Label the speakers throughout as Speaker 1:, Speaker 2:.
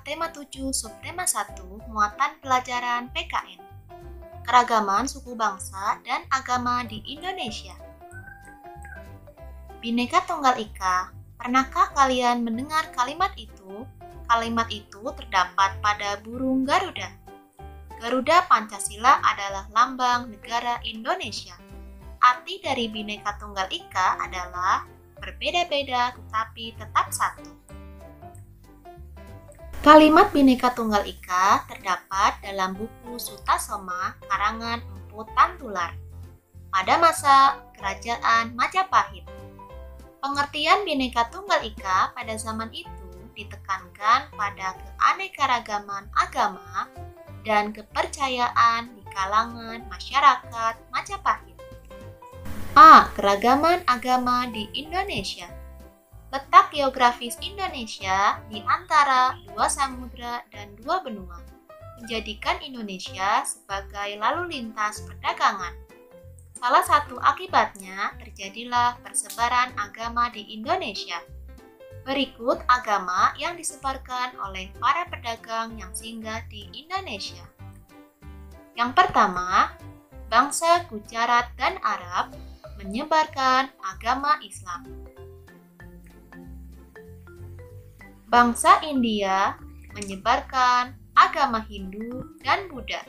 Speaker 1: tema 7 subtema 1 muatan pelajaran PKN. Keragaman suku bangsa dan agama di Indonesia. Bhinneka Tunggal Ika, pernahkah kalian mendengar kalimat itu? Kalimat itu terdapat pada burung Garuda. Garuda Pancasila adalah lambang negara Indonesia. Arti dari Bhinneka Tunggal Ika adalah berbeda-beda tetapi tetap satu. Kalimat Bhinneka Tunggal Ika terdapat dalam buku Sutasoma karangan Empu Tantular pada masa Kerajaan Majapahit. Pengertian Bhinneka Tunggal Ika pada zaman itu ditekankan pada keanekaragaman agama dan kepercayaan di kalangan masyarakat Majapahit. A. Keragaman agama di Indonesia. Letak geografis Indonesia di antara dua samudra dan dua benua menjadikan Indonesia sebagai lalu lintas perdagangan. Salah satu akibatnya terjadilah persebaran agama di Indonesia. Berikut agama yang disebarkan oleh para pedagang yang singgah di Indonesia. Yang pertama, bangsa Gujarat dan Arab menyebarkan agama Islam. Bangsa India menyebarkan agama Hindu dan Buddha.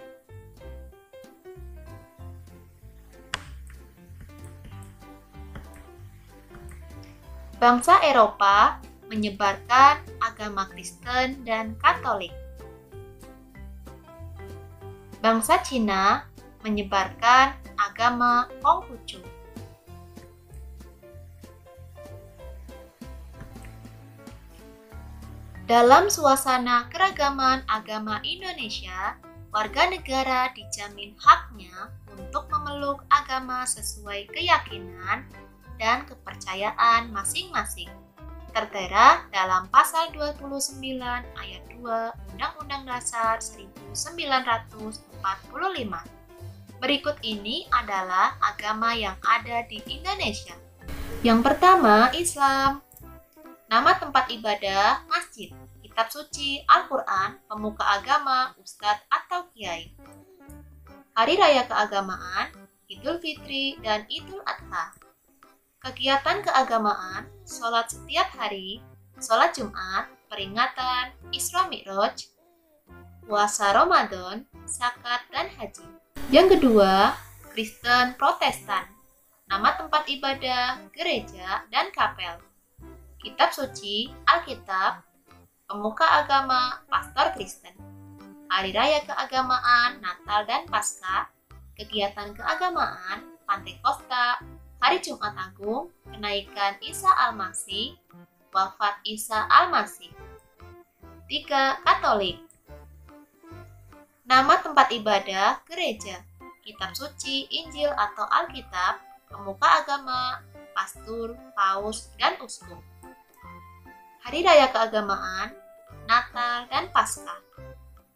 Speaker 1: Bangsa Eropa menyebarkan agama Kristen dan Katolik. Bangsa Cina menyebarkan agama Konghucu. Dalam suasana keragaman agama Indonesia, warga negara dijamin haknya untuk memeluk agama sesuai keyakinan dan kepercayaan masing-masing. Tertera dalam pasal 29 ayat 2 Undang-Undang Dasar 1945. Berikut ini adalah agama yang ada di Indonesia. Yang pertama, Islam. Nama tempat ibadah, masjid, kitab suci, Al-Quran, pemuka agama, ustadz atau kiai. Hari raya keagamaan, Idul Fitri dan Idul Adha. Kegiatan keagamaan, sholat setiap hari, sholat Jumat, peringatan, Isra Mi'raj, puasa Ramadan, zakat dan haji. Yang kedua, Kristen Protestan. Nama tempat ibadah, gereja dan kapel. Kitab suci, Alkitab, pemuka agama, pastor Kristen. Hari raya keagamaan, Natal dan Paskah, kegiatan keagamaan, Pantekosta, Hari Jumat Agung, kenaikan Isa Al-Masih, wafat Isa Al-Masih. 3. Katolik. Nama tempat ibadah, gereja, kitab suci, Injil atau Alkitab, pemuka agama, pastor, paus, dan uskup. Hari raya keagamaan, Natal dan Paskah.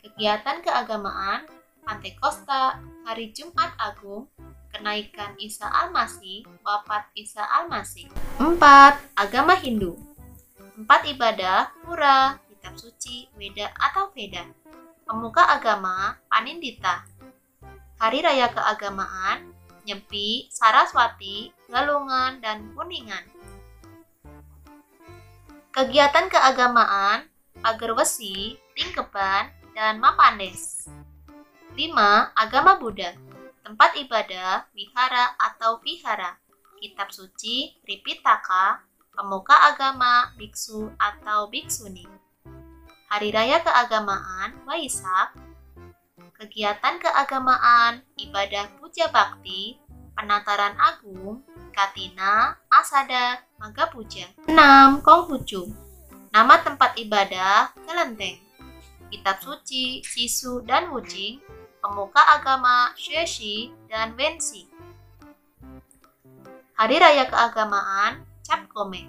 Speaker 1: Kegiatan keagamaan, Pantekosta, Hari Jumat Agung, kenaikan Isa Al-Masih, wafat Isa Al-Masih. 4. Agama Hindu. Tempat ibadah, pura, kitab suci, Weda atau Veda. Pemuka agama, Panindita. Hari raya keagamaan, Nyepi, Saraswati, Galungan, dan Kuningan. Kegiatan keagamaan, Pagerwesi, Tingkeban, dan Mapandes. 5. Agama Buddha. Tempat ibadah, wihara atau vihara. Kitab suci, Tripitaka, pemuka agama, biksu atau biksuni. Hari raya keagamaan, Waisak. Kegiatan keagamaan, ibadah puja bakti, penataran agung, Katina, Asada, Maga Puja. 6. Konghucu. Nama tempat ibadah, Kelenteng. Kitab suci, Sisu dan Wujing, pemuka agama, Sheshi dan Wensi. Hari raya keagamaan, Cap Gomeh.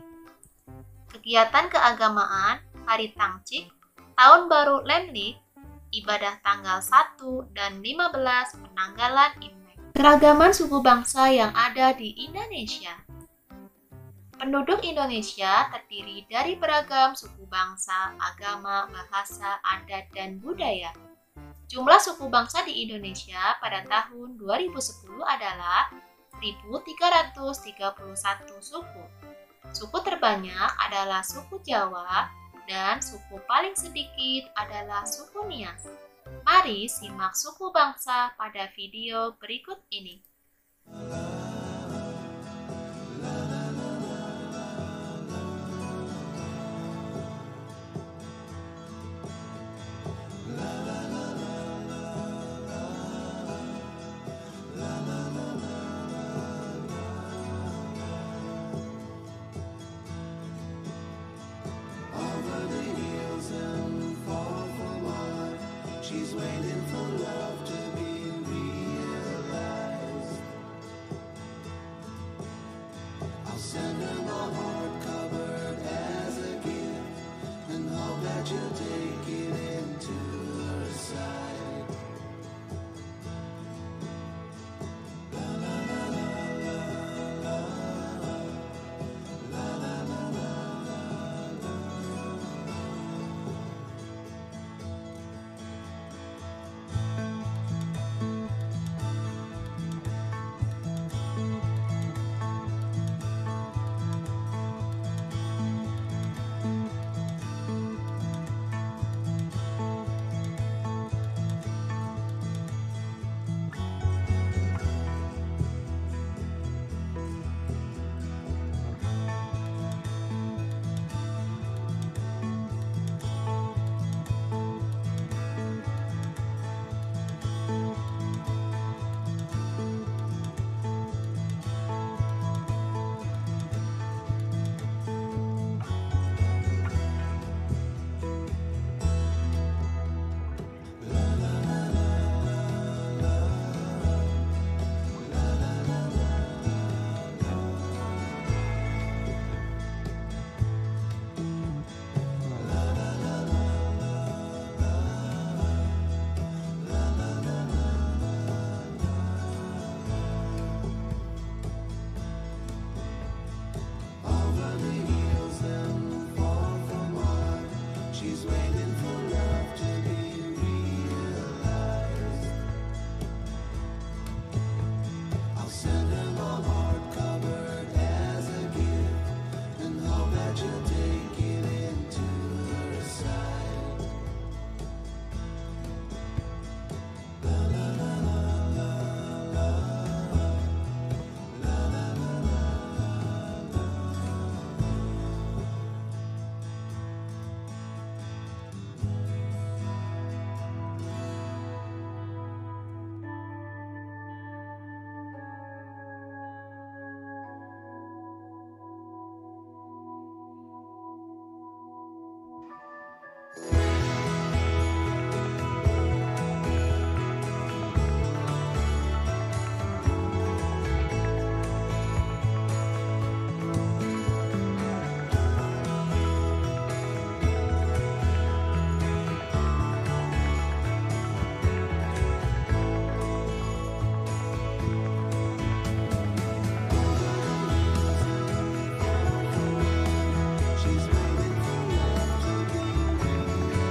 Speaker 1: Kegiatan keagamaan, Hari Tangcik, Tahun Baru Lemlik, ibadah tanggal 1 dan 15 penanggalan Imlek. Keragaman suku bangsa yang ada di Indonesia. Penduduk Indonesia terdiri dari beragam suku bangsa, agama, bahasa, adat, dan budaya. Jumlah suku bangsa di Indonesia pada tahun 2010 adalah 1.331 suku. Suku terbanyak adalah suku Jawa dan suku paling sedikit adalah suku Nias. Mari simak suku bangsa pada video berikut ini.
Speaker 2: She's waiting for love to be realized. I'll send her my heart covered as a gift and hope that you'll take it into her side. La la la la la la la la la la. She's waiting for love to be realized. I'll send her my heart covered as a gift and hope that you'll take it into her side. La la la la la la la la la la. She's waiting for love to be realized.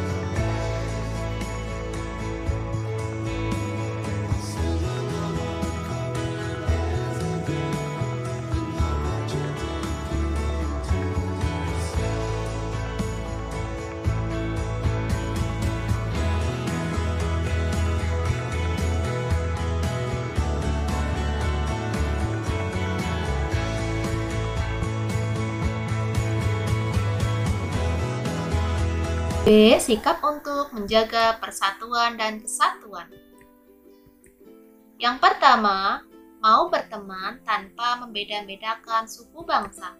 Speaker 2: I'll send her my heart covered as a gift and hope that you'll take it into her side.
Speaker 1: B. Sikap untuk menjaga persatuan dan kesatuan. Yang pertama, mau berteman tanpa membeda-bedakan suku bangsa.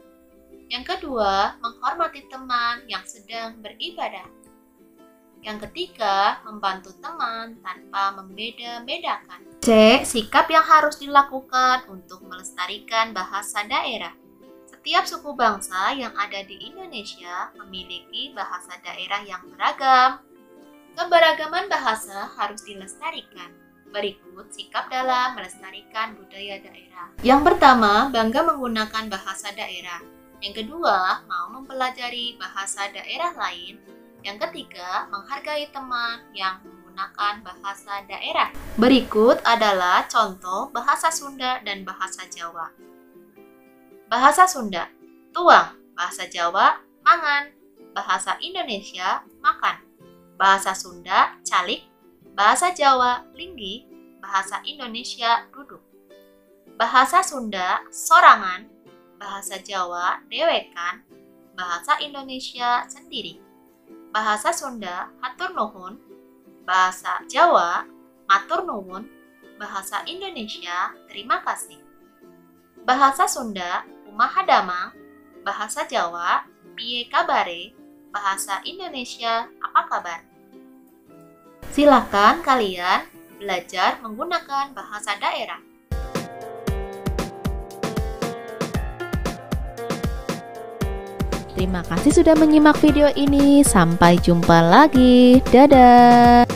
Speaker 1: Yang kedua, menghormati teman yang sedang beribadah. Yang ketiga, membantu teman tanpa membeda-bedakan. C. Sikap yang harus dilakukan untuk melestarikan bahasa daerah. Setiap suku bangsa yang ada di Indonesia memiliki bahasa daerah yang beragam. Keberagaman bahasa harus dilestarikan. Berikut sikap dalam melestarikan budaya daerah. Yang pertama, bangga menggunakan bahasa daerah. Yang kedua, mau mempelajari bahasa daerah lain. Yang ketiga, menghargai teman yang menggunakan bahasa daerah. Berikut adalah contoh bahasa Sunda dan bahasa Jawa. Bahasa Sunda, tuang. Bahasa Jawa, mangan. Bahasa Indonesia, makan. Bahasa Sunda, calik. Bahasa Jawa, linggi. Bahasa Indonesia, duduk. Bahasa Sunda, sorangan. Bahasa Jawa, dewekan. Bahasa Indonesia, sendiri. Bahasa Sunda, hatur nuhun. Bahasa Jawa, matur nuwun. Bahasa Indonesia, terima kasih. Bahasa Sunda, kumaha damang. Bahasa Jawa, piye kabare. Bahasa Indonesia, apa kabar? Silakan kalian belajar menggunakan bahasa daerah.
Speaker 3: Terima kasih sudah menyimak video ini. Sampai jumpa lagi. Dadah.